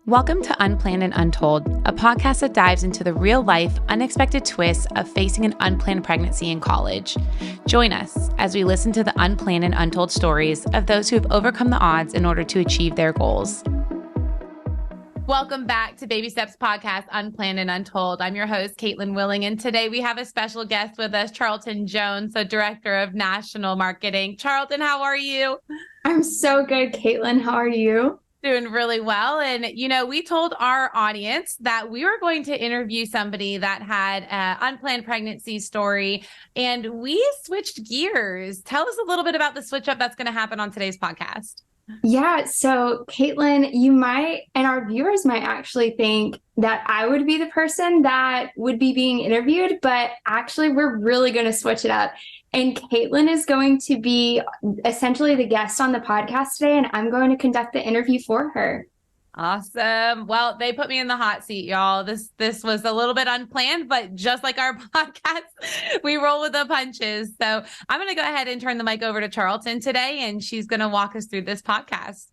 Welcome to Unplanned and Untold, a podcast that dives into the real-life, unexpected twists of facing an unplanned pregnancy in college. Join us as we listen to the unplanned and untold stories of those who have overcome the odds in order to achieve their goals. Welcome back to Baby Steps Podcast, Unplanned and Untold. I'm your host, Kaitlyn Willing, and today we have a special guest with us, Charlton Jones, the Director of National Marketing. Charlton, how are you? I'm so good, Kaitlyn. How are you? Doing really well. And, we told our audience that we were going to interview somebody that had an unplanned pregnancy story, and we switched gears. Tell us a little bit about the switch up that's going to happen on today's podcast. Yeah, so Kaitlyn, you might, and our viewers might actually think that I would be the person that would be being interviewed, but actually we're really going to switch it up. And Kaitlyn is going to be essentially the guest on the podcast today, and I'm going to conduct the interview for her. Awesome. Well, they put me in the hot seat, y'all. This was a little bit unplanned, but just like our podcast, we roll with the punches. So I'm going to go ahead and turn the mic over to Charlton today, and she's going to walk us through this podcast.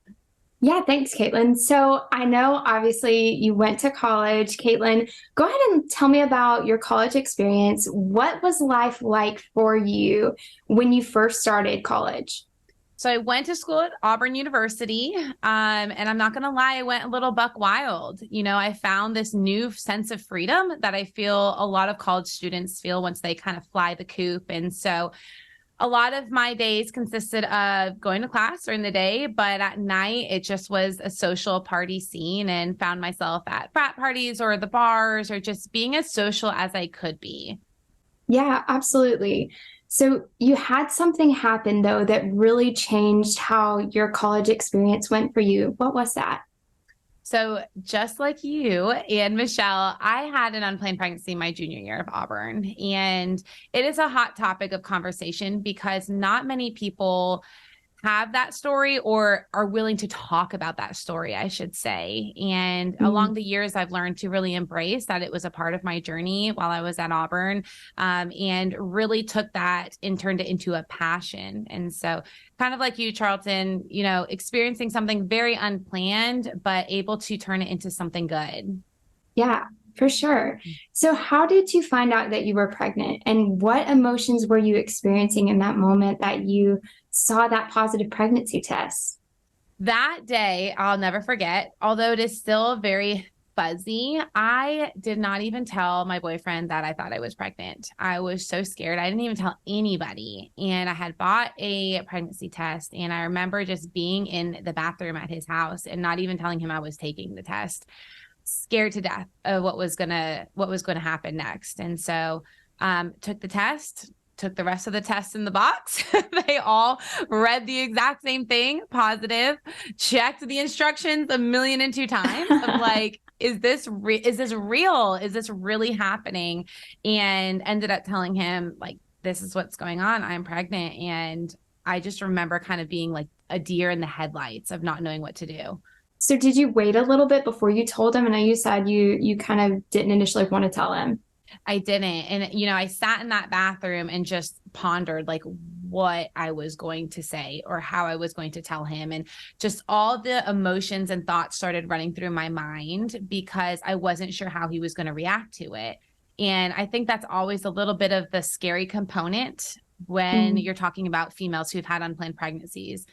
Yeah, thanks, Kaitlyn. So I know obviously you went to college. Kaitlyn, go ahead and tell me about your college experience. What was life like for you when you first started college? So I went to school at Auburn University, and I'm not going to lie, I went a little buck wild. I found this new sense of freedom that I feel a lot of college students feel once they kind of fly the coop. And so a lot of my days consisted of going to class during the day, but at night it just was a social party scene, and found myself at frat parties or the bars or just being as social as I could be. Yeah, absolutely. So you had something happen, though, that really changed how your college experience went for you. What was that? So just like you and Michelle, I had an unplanned pregnancy my junior year of Auburn. And it is a hot topic of conversation because not many people have that story or are willing to talk about that story, I should say. And along the years, I've learned to really embrace that it was a part of my journey while I was at Auburn, and really took that and turned it into a passion. And so kind of like you, Charlton, experiencing something very unplanned, but able to turn it into something good. Yeah, for sure. So how did you find out that you were pregnant, and what emotions were you experiencing in that moment that you saw that positive pregnancy test? That day, I'll never forget, although it is still very fuzzy. I did not even tell my boyfriend that I thought I was pregnant. I was so scared. I didn't even tell anybody. And I had bought a pregnancy test. And I remember just being in the bathroom at his house and not even telling him I was taking the test, scared to death of what was gonna happen next. And so took the test, took the rest of the tests in the box. They all read the exact same thing, positive, checked the instructions 1,000,002 times of like, is this real? Is this really happening? And ended up telling him, like, this is what's going on. I'm pregnant. And I just remember kind of being like a deer in the headlights of not knowing what to do. So did you wait a little bit before you told him? And you said you kind of didn't initially want to tell him. I didn't. And, I sat in that bathroom and just pondered like what I was going to say or how I was going to tell him. And just all the emotions and thoughts started running through my mind because I wasn't sure how he was going to react to it. And I think that's always a little bit of the scary component when you're talking about females who've had unplanned pregnancies.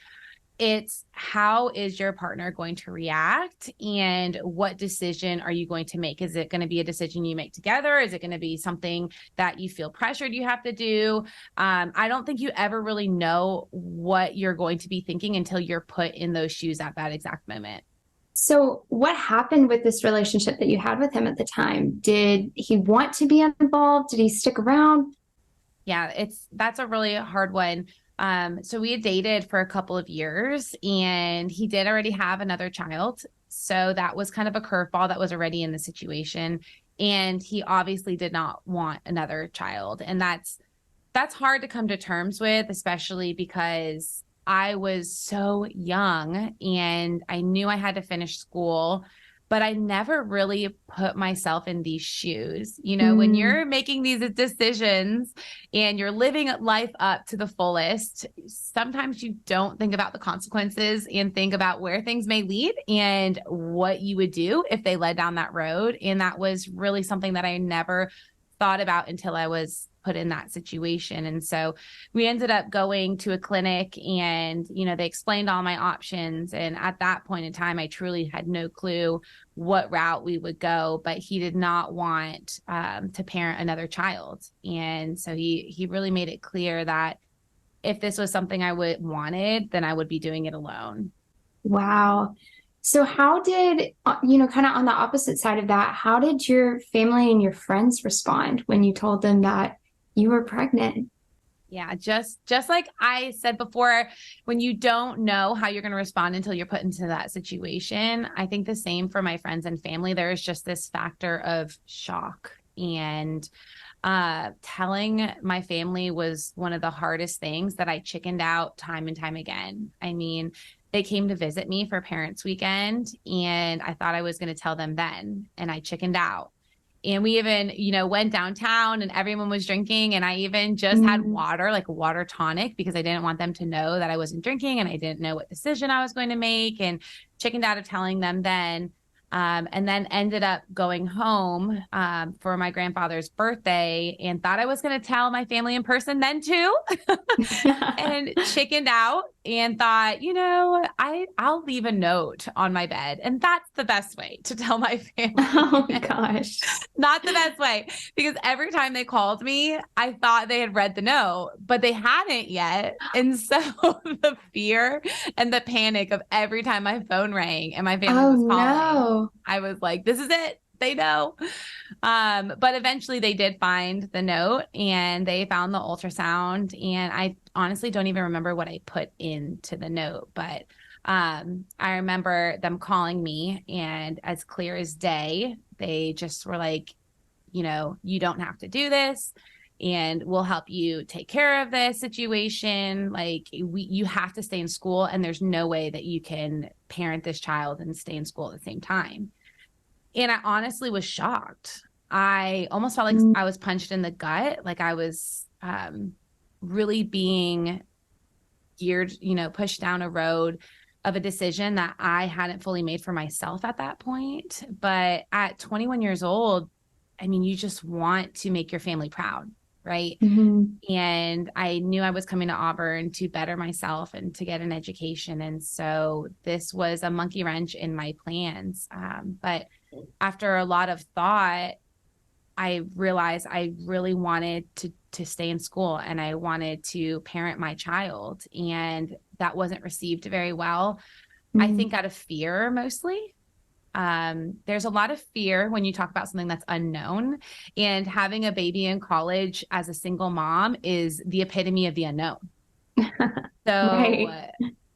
It's how is your partner going to react, and what decision are you going to make? Is it going to be a decision you make together? Is it going to be something that you feel pressured you have to do? I don't think you ever really know what you're going to be thinking until you're put in those shoes at that exact moment. So what happened with this relationship that you had with him at the time? Did he want to be involved? Did he stick around? Yeah, that's a really hard one. So we had dated for a couple of years, and he did already have another child. So that was kind of a curveball that was already in the situation. And he obviously did not want another child. And that's hard to come to terms with, especially because I was so young and I knew I had to finish school. but I never really put myself in these shoes. You know, when Mm. you're making these decisions and you're living life up to the fullest, sometimes you don't think about the consequences and think about where things may lead and what you would do if they led down that road. And that was really something that I never thought about until I was put in that situation. And so we ended up going to a clinic and, you know, they explained all my options. And at that point in time, I truly had no clue what route we would go, but he did not want to parent another child. And so he really made it clear that if this was something I would wanted, then I would be doing it alone. Wow. So how did, kind of on the opposite side of that, how did your family and your friends respond when you told them that you were pregnant? Yeah, just like I said before, when you don't know how you're going to respond until you're put into that situation, I think the same for my friends and family. There is just this factor of shock. And telling my family was one of the hardest things that I chickened out time and time again. I mean, they came to visit me for Parents Weekend, and I thought I was going to tell them then, and I chickened out. And we even, you know, went downtown and everyone was drinking. And I even just had Mm. water, like a water tonic, because I didn't want them to know that I wasn't drinking and I didn't know what decision I was going to make, and chickened out of telling them then. And then ended up going home for my grandfather's birthday and thought I was going to tell my family in person then too. And chickened out and thought, you know, I'll leave a note on my bed. And that's the best way to tell my Oh my family. gosh. Not the best way, because every time they called me, I thought they had read the note, but they hadn't yet. And so the fear and the panic of every time my phone rang and my family Oh was calling, no. I was like, this is it. They know. But eventually they did find the note and they found the ultrasound. And I honestly don't even remember what I put into the note, but I remember them calling me, and as clear as day, they just were like, you know, you don't have to do this, and we'll help you take care of this situation. Like, you have to stay in school, and there's no way that you can parent this child and stay in school at the same time. And I honestly was shocked. I almost felt like Mm. I was punched in the gut, like I was really being geared, you know, pushed down a road of a decision that I hadn't fully made for myself at that point. But at 21 years old, I mean, you just want to make your family proud, right? Mhm. And I knew I was coming to Auburn to better myself and to get an education. And so this was a monkey wrench in my plans. But after a lot of thought, I realized I really wanted to stay in school and I wanted to parent my child. And that wasn't received very well. I Mm. think out of fear mostly. There's a lot of fear when you talk about something that's unknown, and having a baby in college as a single mom is the epitome of the unknown. So Right.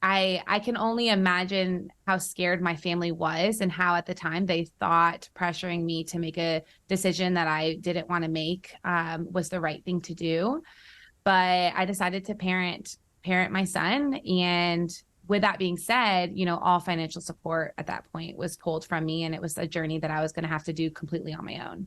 I can only imagine how scared my family was and how at the time they thought pressuring me to make a decision that I didn't want to make was the right thing to do. But I decided to parent my son. And with that being said, you know, all financial support at that point was pulled from me, and it was a journey that I was going to have to do completely on my own.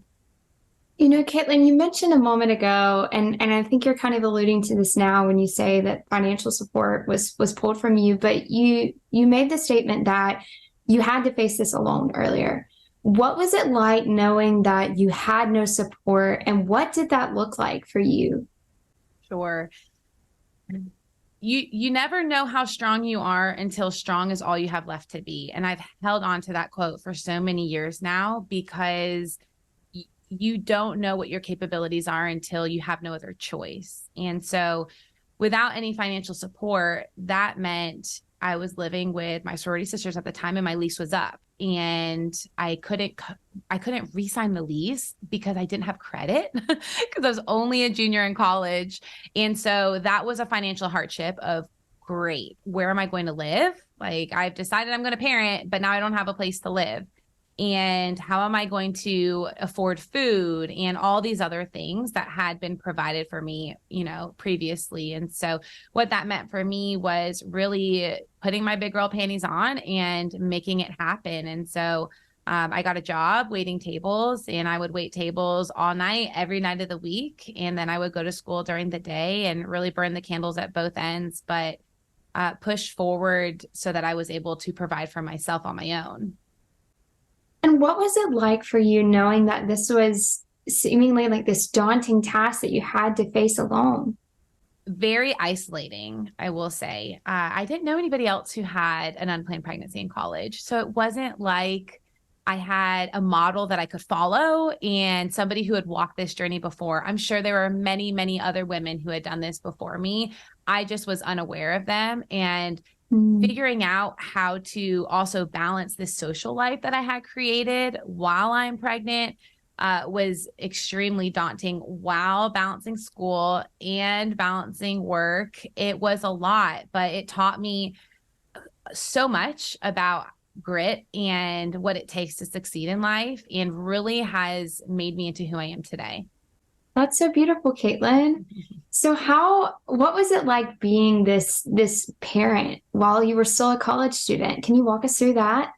Kaitlyn, you mentioned a moment ago, and I think you're kind of alluding to this now when you say that financial support was pulled from you, but you made the statement that you had to face this alone earlier. What was it like knowing that you had no support, and what did that look like for you? Sure. You never know how strong you are until strong is all you have left to be. And I've held on to that quote for so many years now, because you don't know what your capabilities are until you have no other choice. And so without any financial support, that meant I was living with my sorority sisters at the time and my lease was up, and I couldn't re-sign the lease because I didn't have credit because I was only a junior in college. And so that was a financial hardship of, great, where am I going to live? Like, I've decided I'm going to parent, but now I don't have a place to live. And how am I going to afford food and all these other things that had been provided for me, you know, previously? And so what that meant for me was really putting my big girl panties on and making it happen. And so I got a job waiting tables, and I would wait tables all night, every night of the week. And then I would go to school during the day and really burn the candles at both ends, but push forward so that I was able to provide for myself on my own. And what was it like for you knowing that this was seemingly like this daunting task that you had to face alone? Very isolating, I will say. I didn't know anybody else who had an unplanned pregnancy in college. So it wasn't like I had a model that I could follow and somebody who had walked this journey before. I'm sure there were many, many other women who had done this before me. I just was unaware of them. And figuring out how to also balance this social life that I had created while I'm pregnant was extremely daunting while balancing school and balancing work. It was a lot, but it taught me so much about grit and what it takes to succeed in life, and really has made me into who I am today. That's so beautiful, Kaitlyn. So what was it like being this parent while you were still a college student? Can you walk us through that?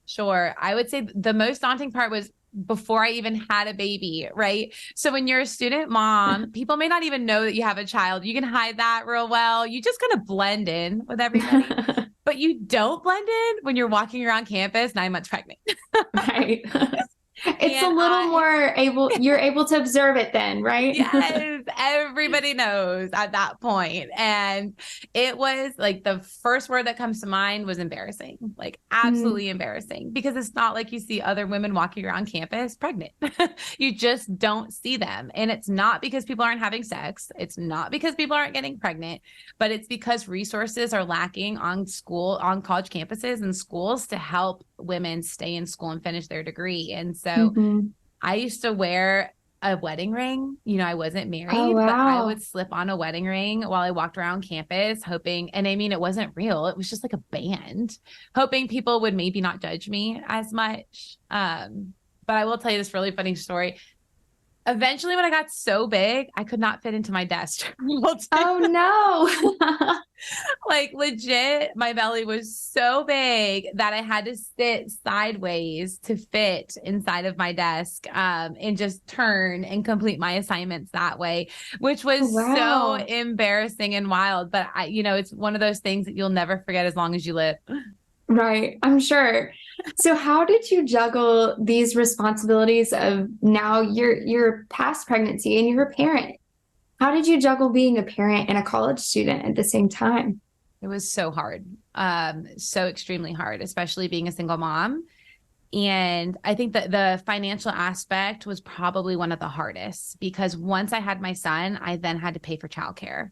Sure. I would say the most daunting part was before I even had a baby, right? So when you're a student mom, people may not even know that you have a child. You can hide that real well. You just kind of blend in with everybody, but you don't blend in when you're walking around campus 9 months pregnant. Right. It's And a little more you're able to observe it then, right? yes, everybody knows at that point. And it was like the first word that comes to mind was embarrassing, like absolutely embarrassing, because it's not like you see other women walking around campus pregnant. You just don't see them. And it's not because people aren't having sex. It's not because people aren't getting pregnant, but it's because resources are lacking on college campuses and schools to help women stay in school and finish their degree. And so I used to wear a wedding ring. You know, I wasn't Oh, married, but I wow. would slip on a wedding ring while I walked around campus, hoping, and I mean, it wasn't real. It was just like a band, hoping people would maybe not judge me as much. But I will tell you this really funny story. Eventually, when I got so big, I could not fit into my desk. Oh, no. Like legit, my belly was so big that I had to sit sideways to fit inside of my desk, and just turn and complete my assignments that way, which was so Wow. embarrassing and wild. But it's one of those things that you'll never forget as long as you live. Right, I'm sure. So how did you juggle these responsibilities of now you're past pregnancy and you're a parent? How did you juggle being a parent and a college student at the same time? It was so hard, so extremely hard, especially being a single mom. And I think that the financial aspect was probably one of the hardest, because once I had my son, I then had to pay for childcare.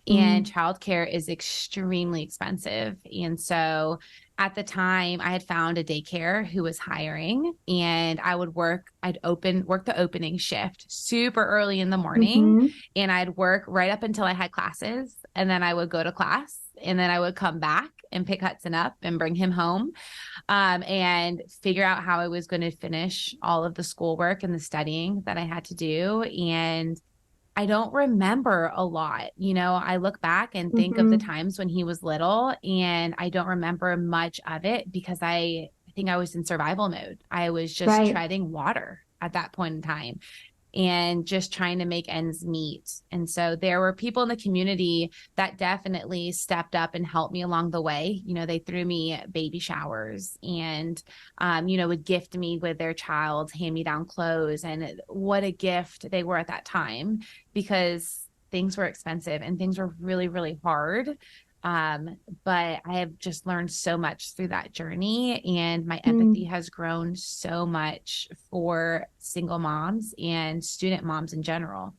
And childcare is extremely expensive. And so at the time, I had found a daycare who was hiring, and I'd work the opening shift super early in the morning, Mm-hmm. and I'd work right up until I had classes. And then I would go to class, and then I would come back and pick Hudson up and bring him home, and figure out how I was going to finish all of the schoolwork and the studying that I had to do. And I don't remember a lot. I look back and think of the Mm-hmm. times when he was little, and I don't remember much of it because I think I was in survival mode. I was just Right. treading water at that point in time and just trying to make ends meet. And so there were people in the community that definitely stepped up and helped me along the way. They threw me baby showers and, would gift me with their child's hand-me-down clothes. And what a gift they were at that time, because things were expensive and things were really, really hard. But I have just learned so much through that journey, and my empathy has grown so much for single moms and student moms in general.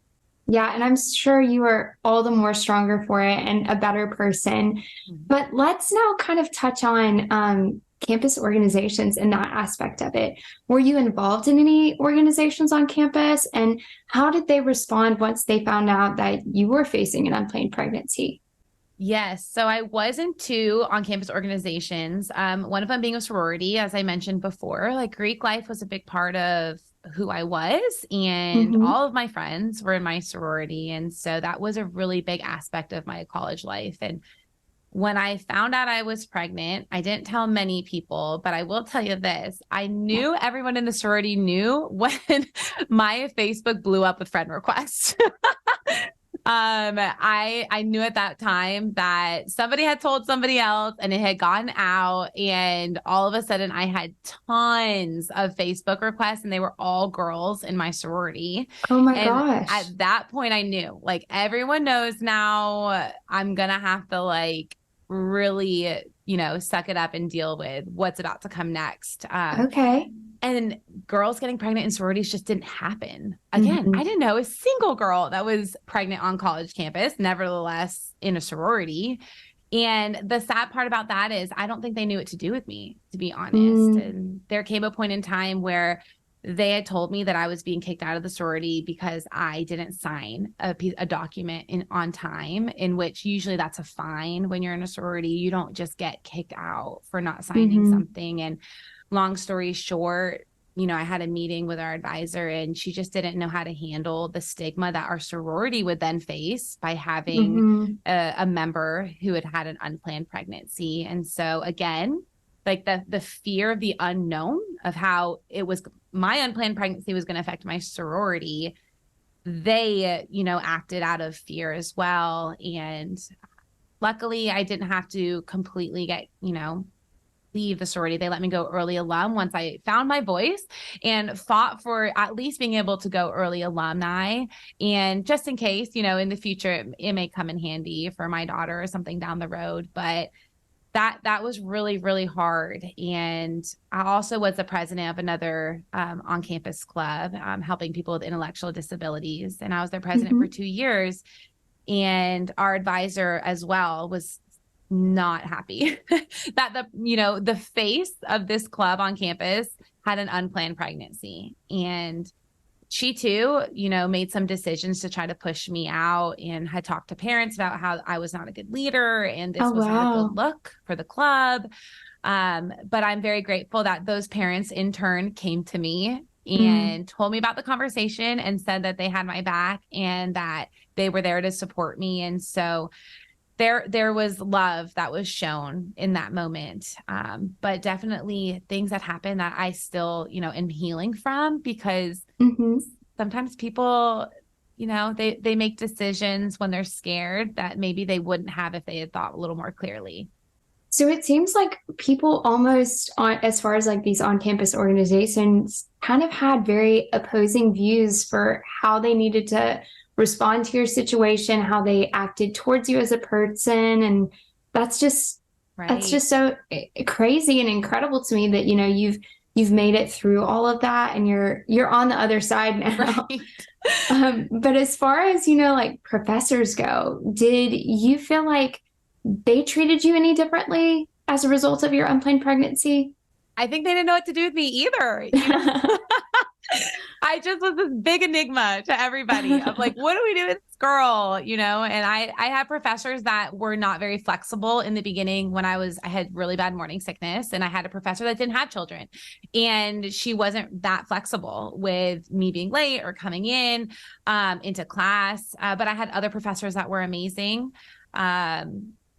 Yeah, and I'm sure you are all the more stronger for it and a better person. But let's now kind of touch on campus organizations and that aspect of it. Were you involved in any organizations on campus? And how did they respond once they found out that you were facing an unplanned pregnancy? Yes. So I was in two on-campus organizations. One of them being a sorority, as I mentioned before. Like Greek life was a big part of who I was, and Mm-hmm. all of my friends were in my sorority. And so that was a really big aspect of my college life. And When I found out I was pregnant, I didn't tell many people, but I will tell you this. I knew everyone in the sorority knew when my Facebook blew up with friend requests. I knew at that time that somebody had told somebody else and it had gotten out, and all of a sudden I had tons of Facebook requests, and they were all girls in my sorority. Oh my And gosh. at that point I knew, like, everyone knows now I'm gonna have to, like, really, suck it up and deal with what's about to come next. Okay. And girls getting pregnant in sororities just didn't happen. Again, I Mhm. didn't know a single girl that was pregnant on college campus, nevertheless in a sorority. And the sad part about that is I don't think they knew what to do with me, to be honest. Mm. And there came a point in time where they had told me that I was being kicked out of the sorority because I didn't sign a document on time, in which usually that's a fine when you're in a sorority. You don't just get kicked out for not signing Mhm. something. And long story short, I had a meeting with our advisor, and she just didn't know how to handle the stigma that our sorority would then face by having Mhm. a member who had had an unplanned pregnancy. And so again, like, the fear of the unknown of how it was, my unplanned pregnancy was going to affect my sorority. They, acted out of fear as well. And luckily I didn't have to completely leave the sorority. They let me go early alum once I found my voice and fought for at least being able to go early alumni. And just in case, in the future, it may come in handy for my daughter or something down the road. But that was really, really hard. And I also was the president of another on-campus club, helping people with intellectual disabilities. And I was their president for Mhm. 2 years. And our advisor as well was not happy that the face of this club on campus had an unplanned pregnancy. And she too, made some decisions to try to push me out, and had talked to parents about how I was not a good leader and Oh this was not a good wow. look for the club. But I'm very grateful that those parents in turn came to me Mm. and told me about the conversation and said that they had my back and that they were there to support me. And so there was love that was shown in that moment. But definitely things that happened that I still, am healing from, because Mhm. sometimes people, they make decisions when they're scared that maybe they wouldn't have if they had thought a little more clearly. So it seems like people almost on as far as like these on-campus organizations kind of had very opposing views for how they needed to respond to your situation, how they acted towards you as a person. And that's just that's Right. just so crazy and incredible to me that you've made it through all of that and you're on the other side now. Right. But as far as, like professors go, did you feel like they treated you any differently as a result of your unplanned pregnancy? I think they didn't know what to do with me either. I just was this big enigma to everybody of, like, what do we do with this girl? And I had professors that were not very flexible in the beginning when I had really bad morning sickness, and I had a professor that didn't have children, and she wasn't that flexible with me being late or coming in into class. But I had other professors that were amazing.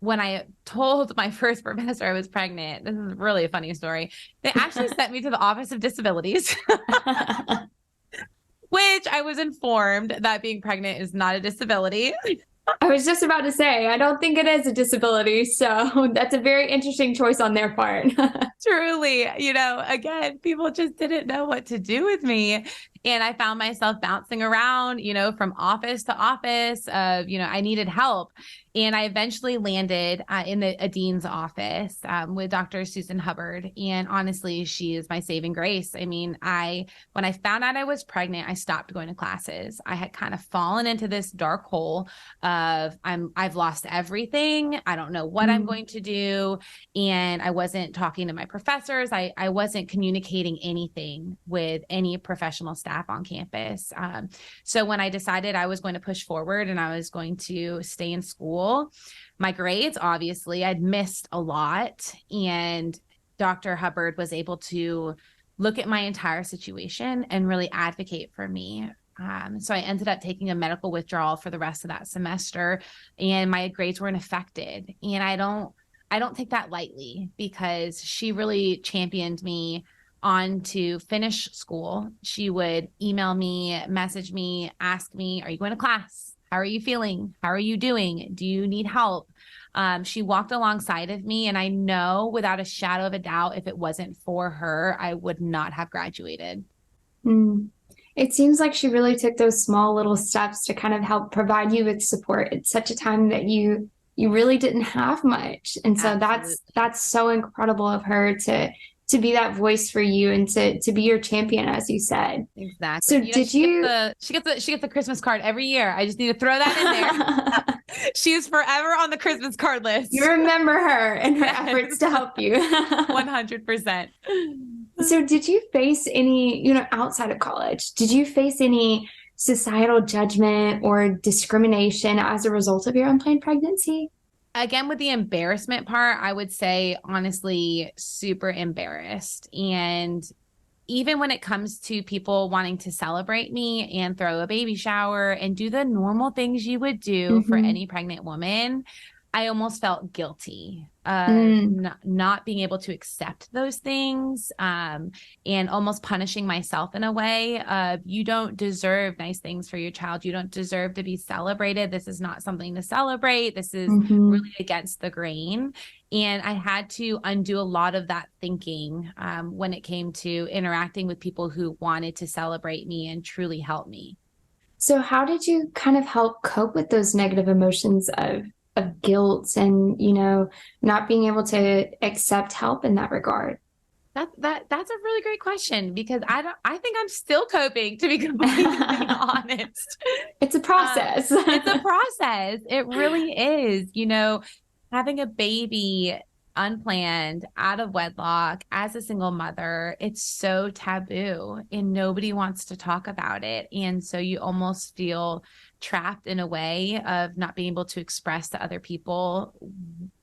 When I told my first professor I was pregnant, this is really a funny story. They actually sent me to the Office of Disabilities, which I was informed that being pregnant is not a disability. I was just about to say, I don't think it is a disability. So that's a very interesting choice on their part. Truly, again, people just didn't know what to do with me. And I found myself bouncing around, from office to office of, I needed help. And I eventually landed in a dean's office with Dr. Susan Hubbard. And honestly, she is my saving grace. I mean, when I found out I was pregnant, I stopped going to classes. I had kind of fallen into this dark hole of I've lost everything. I don't know what I'm Mm. going to do. And I wasn't talking to my professors. I wasn't communicating anything with any professional staff on campus. So when I decided I was going to push forward and I was going to stay in school, my grades, obviously, I'd missed a lot. And Dr. Hubbard was able to look at my entire situation and really advocate for me. So I ended up taking a medical withdrawal for the rest of that semester, and my grades weren't affected. And I don't take that lightly, because she really championed me on to finish school. She would email me, message me, ask me, are you going to class? How are you feeling? How are you doing? Do you need help? She walked alongside of me, and I know without a shadow of a doubt, if it wasn't for her, I would not have graduated. Mm. It seems like she really took those small little steps to kind of help provide you with support at such a time that you really didn't have much. And so Absolutely. that's so incredible of her to be that voice for you and to be your champion, as you said. Exactly. So You know, did you she gets the Christmas card every year. I just need to throw that in there. She is forever on the Christmas card list. you remember her and her Yes. efforts to help you? 100%. So did you face any, outside of college, did you face any societal judgment or discrimination as a result of your unplanned pregnancy? Again, with the embarrassment part, I would say honestly, super embarrassed. And even when it comes to people wanting to celebrate me and throw a baby shower and do the normal things you would do for any pregnant woman, I almost felt guilty not being able to accept those things, and almost punishing myself in a way of, you don't deserve nice things for your child. You don't deserve to be celebrated. This is not something to celebrate. This is really against the grain. And I had to undo a lot of that thinking when it came to interacting with people who wanted to celebrate me and truly help me. So how did you kind of help cope with those negative emotions of guilt and, not being able to accept help in that regard? That's a really great question, because I think I'm still coping, to be completely honest. It's a process. It's a process. It really is. Having a baby unplanned, out of wedlock, as a single mother, it's so taboo and nobody wants to talk about it. And so you almost feel trapped in a way of not being able to express to other people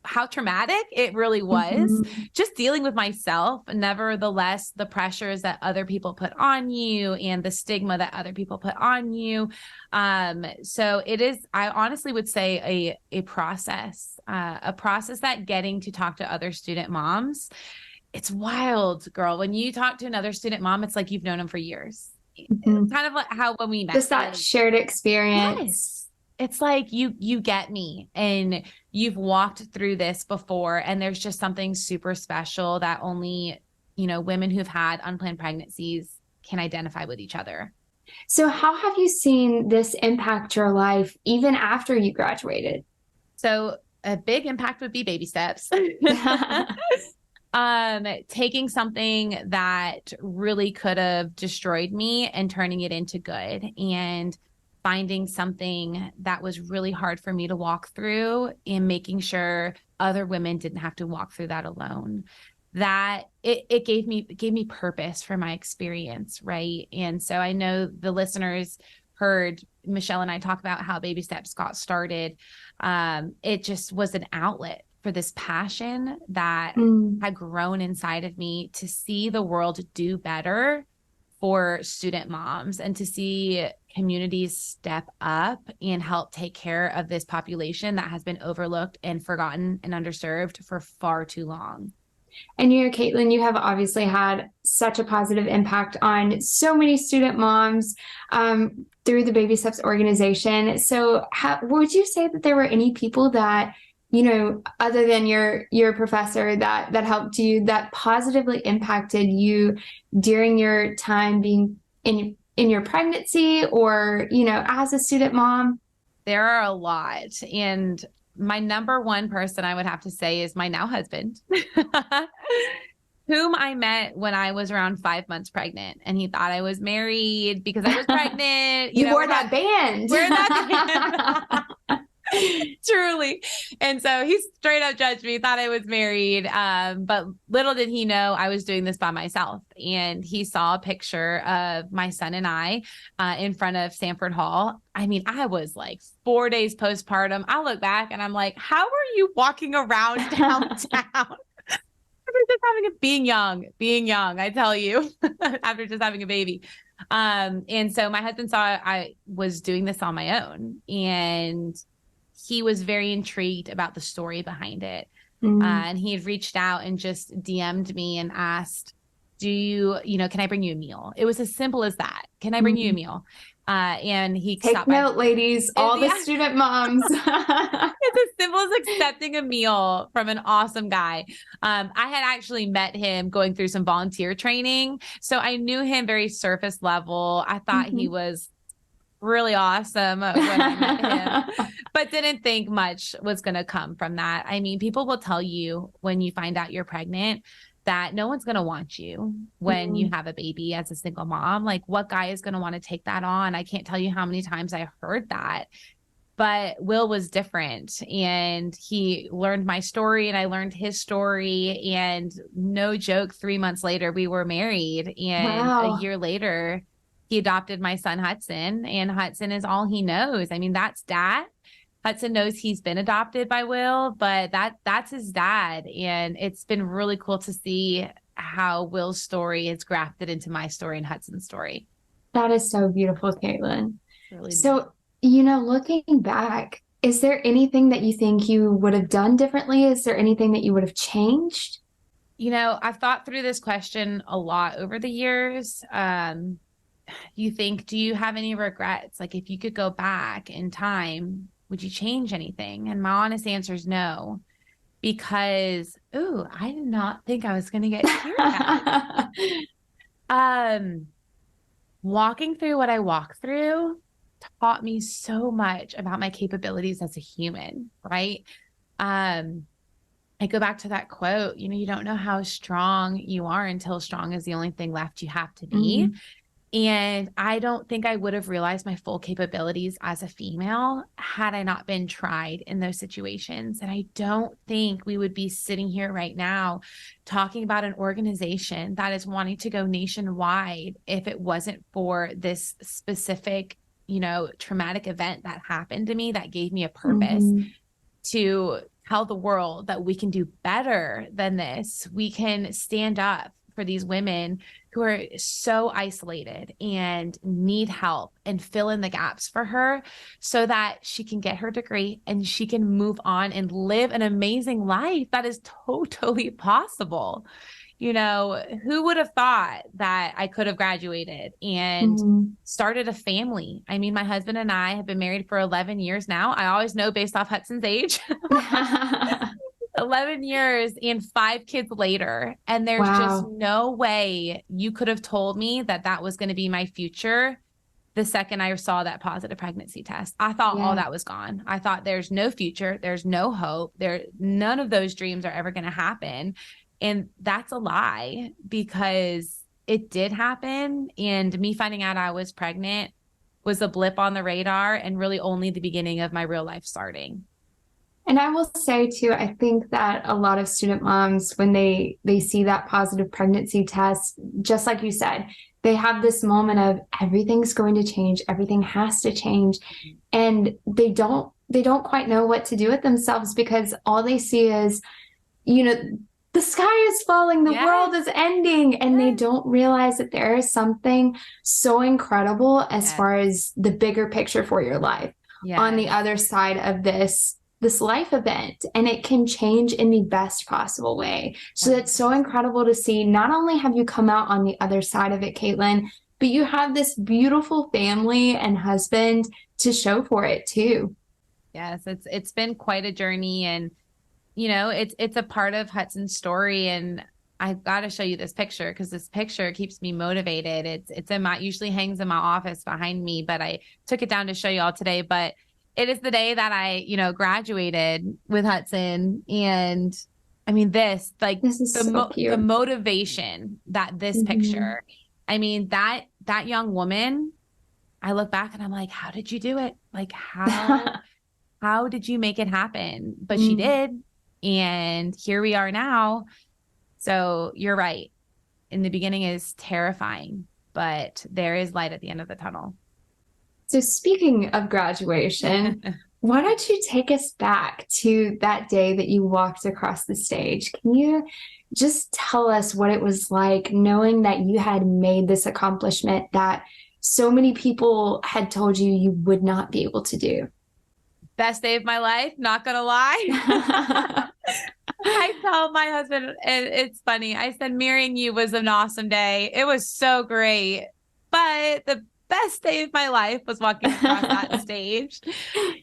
how traumatic it really was, just dealing with myself. Nevertheless, the pressures that other people put on you and the stigma that other people put on you. So it is, I honestly would say, a process that getting to talk to other student moms, it's wild, girl. When you talk to another student mom, it's like you've known them for years. It's kind of like how when we met. Just that shared experience. Yes. It's like you get me, and you've walked through this before, and there's just something super special that only, women who've had unplanned pregnancies can identify with each other. So how have you seen this impact your life even after you graduated? So a big impact would be baby steps. Taking something that really could have destroyed me and turning it into good, and finding something that was really hard for me to walk through and making sure other women didn't have to walk through that alone. That it gave me purpose for my experience, right? And so I know the listeners heard Michelle and I talk about how Baby Steps got started. It just was an outlet for this passion that had grown inside of me to see the world do better for student moms, and to see communities step up and help take care of this population that has been overlooked and forgotten and underserved for far too long. And Kaitlyn, you have obviously had such a positive impact on so many student moms through the Baby Steps organization. So would you say that there were any people that, other than your professor that helped you, that positively impacted you during your time being in your pregnancy or, as a student mom? There are a lot. And my number one person I would have to say is my now husband, whom I met when I was around 5 months pregnant, and he thought I was married because I was pregnant. You wore that band. Wear that band. Truly. And so he straight up judged me, thought I was married. But little did he know I was doing this by myself. And he saw a picture of my son and I in front of Sanford Hall. I mean, I was like 4 days postpartum. I look back and I'm like, how are you walking around downtown? After just being young, I tell you, after just having a baby. And so my husband saw I was doing this on my own, and he was very intrigued about the story behind it. And he had reached out and just DM'd me and asked, can I bring you a meal? It was as simple as that. Can I bring you a meal? And he Take stopped by. note, ladies, all the student moms. It's as simple as accepting a meal from an awesome guy. I had actually met him going through some volunteer training, so I knew him very surface level. I thought he was really awesome when I met him, but didn't think much was going to come from that. I mean, people will tell you when you find out you're pregnant that no one's going to want you when you have a baby as a single mom. Like, what guy is going to want to take that on? I can't tell you how many times I heard that. But Will was different, and he learned my story and I learned his story. And no joke, 3 months later, we were married. And a year later, he adopted my son, Hudson, and Hudson is all he knows. I mean, that's dad. Hudson knows he's been adopted by Will, but that's his dad. And it's been really cool to see how Will's story is grafted into my story and Hudson's story. That is so beautiful, Kaitlyn. Really so, looking back, is there anything that you think you would have done differently? Is there anything that you would have changed? I've thought through this question a lot over the years. You think, do you have any regrets? Like, if you could go back in time, would you change anything? And my honest answer is no, because, I did not think I was going to get here. Walking through what I walked through taught me so much about my capabilities as a human, right? I go back to that quote, you don't know how strong you are until strong is the only thing left you have to be. And I don't think I would have realized my full capabilities as a female had I not been tried in those situations. And I don't think we would be sitting here right now talking about an organization that is wanting to go nationwide if it wasn't for this specific, traumatic event that happened to me that gave me a purpose to tell the world that we can do better than this. We can stand up for these women who are so isolated and need help, and fill in the gaps for her so that she can get her degree and she can move on and live an amazing life that is totally possible. Who would have thought that I could have graduated and started a family? I mean, my husband and I have been married for 11 years now. I always know based off Hudson's age. 11 years and 5 kids later. And there's just no way you could have told me that that was going to be my future the second I saw that positive pregnancy test. I thought all that was gone. I thought there's no future. There's no hope. None of those dreams are ever going to happen. And that's a lie, because it did happen. And me finding out I was pregnant was a blip on the radar and really only the beginning of my real life starting. And I will say too, I think that a lot of student moms, when they see that positive pregnancy test, just like you said, they have this moment of everything's going to change, everything has to change, and they don't quite know what to do with themselves, because all they see is, the sky is falling, the world is ending, and they don't realize that there is something so incredible as far as the bigger picture for your life on the other side of this life event, and it can change in the best possible way. So that's so incredible to see. Not only have you come out on the other side of it, Kaitlyn, but you have this beautiful family and husband to show for it too. Yes, it's been quite a journey, and it's a part of Hudson's story. And I've got to show you this picture, because this picture keeps me motivated. It's usually hangs in my office behind me, but I took it down to show you all today. But it is the day that I, graduated with Hudson. And I mean, this is the motivation that this picture, I mean, that young woman, I look back and I'm like, how did you do it? Like, how did you make it happen? But she did. And here we are now. So you're right. In the beginning is terrifying, but there is light at the end of the tunnel. So speaking of graduation, Why don't you take us back to that day that you walked across the stage? Can you just tell us what it was like knowing that you had made this accomplishment that so many people had told you you would not be able to do? Best day of my life, not gonna lie. I told my husband, it's funny. I said, marrying you was an awesome day. It was so great. But the best day of my life was walking across that stage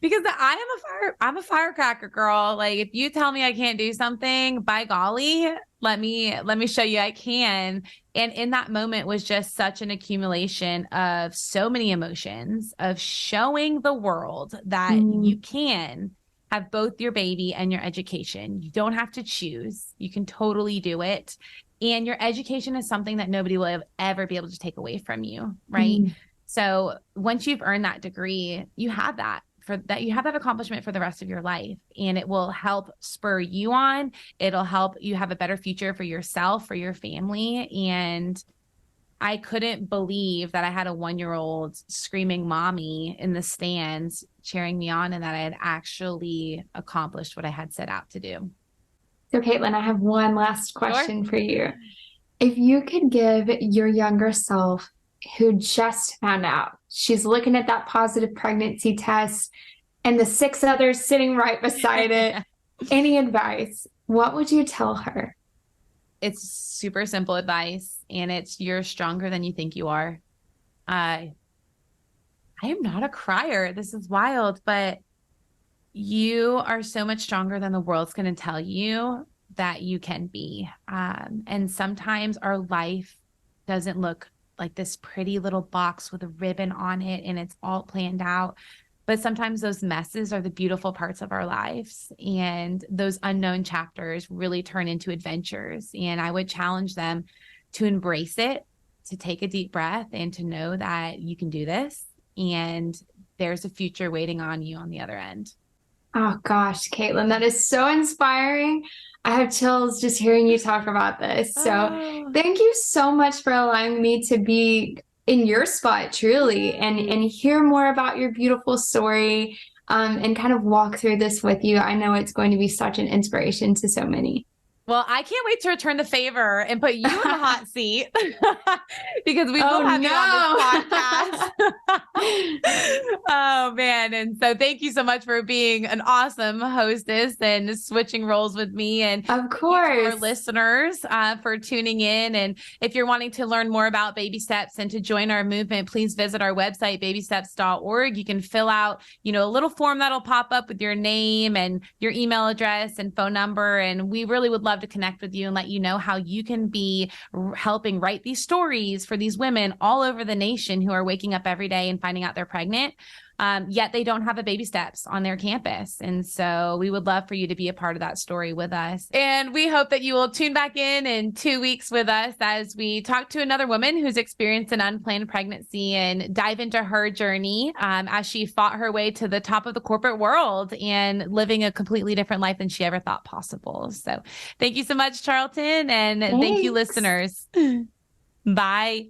because I'm a firecracker girl. Like if you tell me I can't do something, by golly, let me show you I can. And in that moment was just such an accumulation of so many emotions of showing the world that you can have both your baby and your education. You don't have to choose. You can totally do it. And your education is something that nobody will ever be able to take away from you, right? So once you've earned that degree, you have that you have that accomplishment for the rest of your life, and it will help spur you on. It'll help you have a better future for yourself, for your family. And I couldn't believe that I had a 1-year-old screaming mommy in the stands cheering me on and that I had actually accomplished what I had set out to do. So, Kaitlyn, I have one last question for you. If you could give your younger self who just found out, she's looking at that positive pregnancy test and the 6 others sitting right beside it, any advice, what would you tell her? It's super simple advice, and it's you're stronger than you think you are. I am not a crier. This is wild, but you are so much stronger than the world's going to tell you that you can be. And sometimes our life doesn't look like this pretty little box with a ribbon on it and it's all planned out. But sometimes those messes are the beautiful parts of our lives. And those unknown chapters really turn into adventures. And I would challenge them to embrace it, to take a deep breath, and to know that you can do this. And there's a future waiting on you on the other end. Oh gosh, Kaitlyn, that is so inspiring. I have chills just hearing you talk about this. So thank you so much for allowing me to be in your spot, truly, and hear more about your beautiful story, and kind of walk through this with you. I know it's going to be such an inspiration to so many. Well, I can't wait to return the favor and put you in the hot seat because we will have you on this podcast. Oh, man. And so thank you so much for being an awesome hostess and switching roles with me. And of course, our listeners for tuning in. And if you're wanting to learn more about baby steps and to join our movement, please visit our website, babysteps.org. You can fill out, a little form that'll pop up with your name and your email address and phone number. And we really would love to connect with you and let you know how you can be helping write these stories for these women all over the nation who are waking up every day and finding out they're pregnant. Yet they don't have a baby steps on their campus. And so we would love for you to be a part of that story with us. And we hope that you will tune back in 2 weeks with us as we talk to another woman who's experienced an unplanned pregnancy and dive into her journey as she fought her way to the top of the corporate world and living a completely different life than she ever thought possible. So thank you so much, Charlton. And thank you, listeners. Bye.